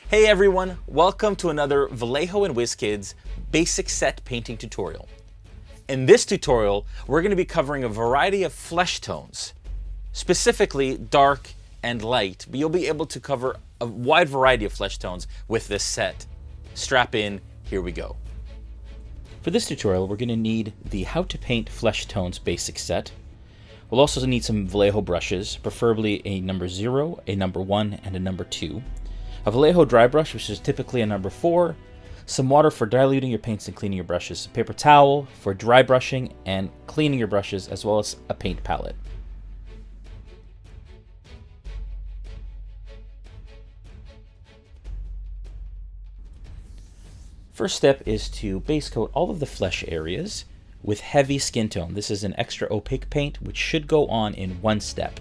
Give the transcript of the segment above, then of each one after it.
Hey everyone, welcome to another Vallejo and WizKids basic set painting tutorial. In this tutorial, we're going to be covering a variety of flesh tones, specifically dark and light, but you'll be able to cover a wide variety of flesh tones with this set. Strap in, here we go. For this tutorial, we're going to need the How to Paint Flesh Tones basic set. We'll also need some Vallejo brushes, preferably a number 0, a number 1, and a number 2. A Vallejo dry brush, which is typically a number 4, some water for diluting your paints and cleaning your brushes, a paper towel for dry brushing and cleaning your brushes, as well as a paint palette. First step is to base coat all of the flesh areas with heavy skin tone. This is an extra opaque paint, which should go on in one step.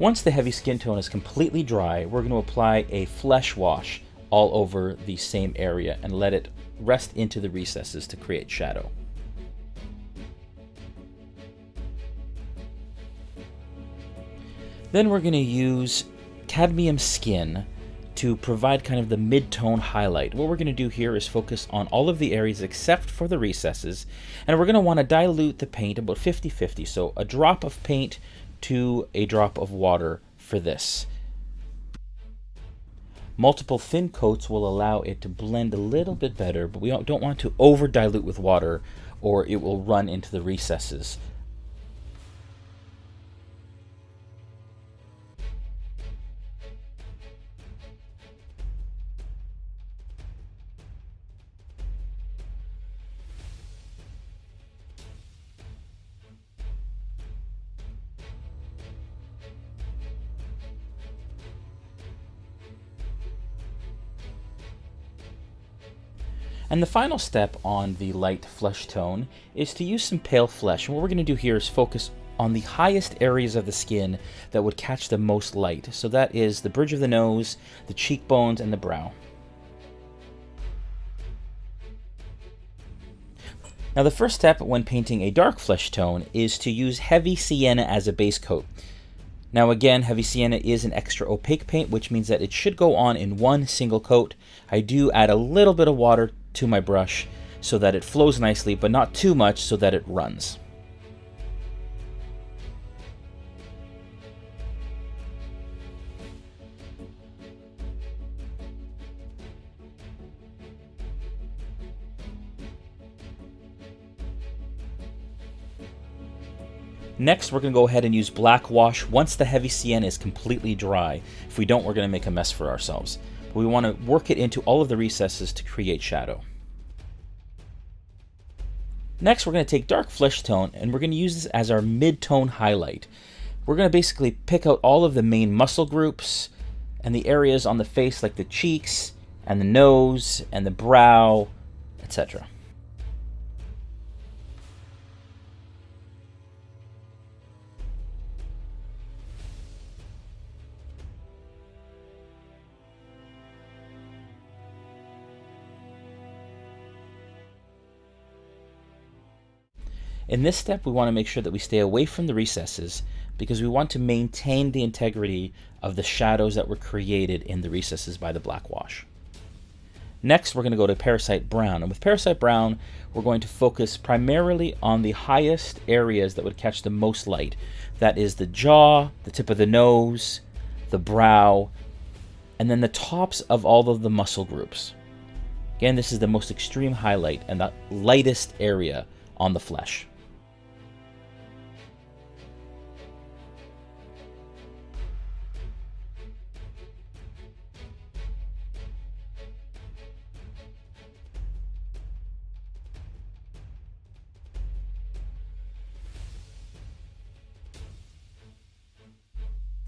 Once the heavy skin tone is completely dry, we're going to apply a flesh wash all over the same area and let it rest into the recesses to create shadow. Then we're going to use cadmium skin to provide kind of the mid-tone highlight. What we're going to do here is focus on all of the areas except for the recesses, and we're going to want to dilute the paint about 50-50, so a drop of paint to a drop of water for this. Multiple thin coats will allow it to blend a little bit better, but we don't want to over dilute with water or it will run into the recesses. And the final step on the light flesh tone is to use some pale flesh. And what we're going to do here is focus on the highest areas of the skin that would catch the most light. So that is the bridge of the nose, the cheekbones, and the brow. Now the first step when painting a dark flesh tone is to use heavy sienna as a base coat. Now again, heavy sienna is an extra opaque paint, which means that it should go on in one single coat. I do add a little bit of water to my brush so that it flows nicely, but not too much so that it runs. Next, we're going to go ahead and use black wash once the heavy sienna is completely dry. If we don't, we're going to make a mess for ourselves. But we want to work it into all of the recesses to create shadow. Next, we're going to take dark flesh tone and we're going to use this as our mid-tone highlight. We're going to basically pick out all of the main muscle groups and the areas on the face like the cheeks and the nose and the brow, etc. In this step, we want to make sure that we stay away from the recesses because we want to maintain the integrity of the shadows that were created in the recesses by the black wash. Next, we're going to go to Parasite Brown. And with Parasite Brown, we're going to focus primarily on the highest areas that would catch the most light. That is the jaw, the tip of the nose, the brow, and then the tops of all of the muscle groups. Again, this is the most extreme highlight and the lightest area on the flesh.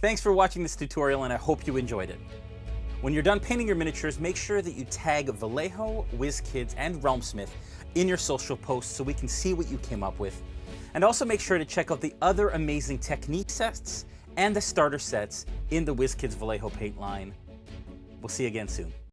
Thanks for watching this tutorial and I hope you enjoyed it. When you're done painting your miniatures, make sure that you tag Vallejo, WizKids, and Realmsmith in your social posts so we can see what you came up with. And also make sure to check out the other amazing technique sets and the starter sets in the WizKids Vallejo paint line. We'll see you again soon.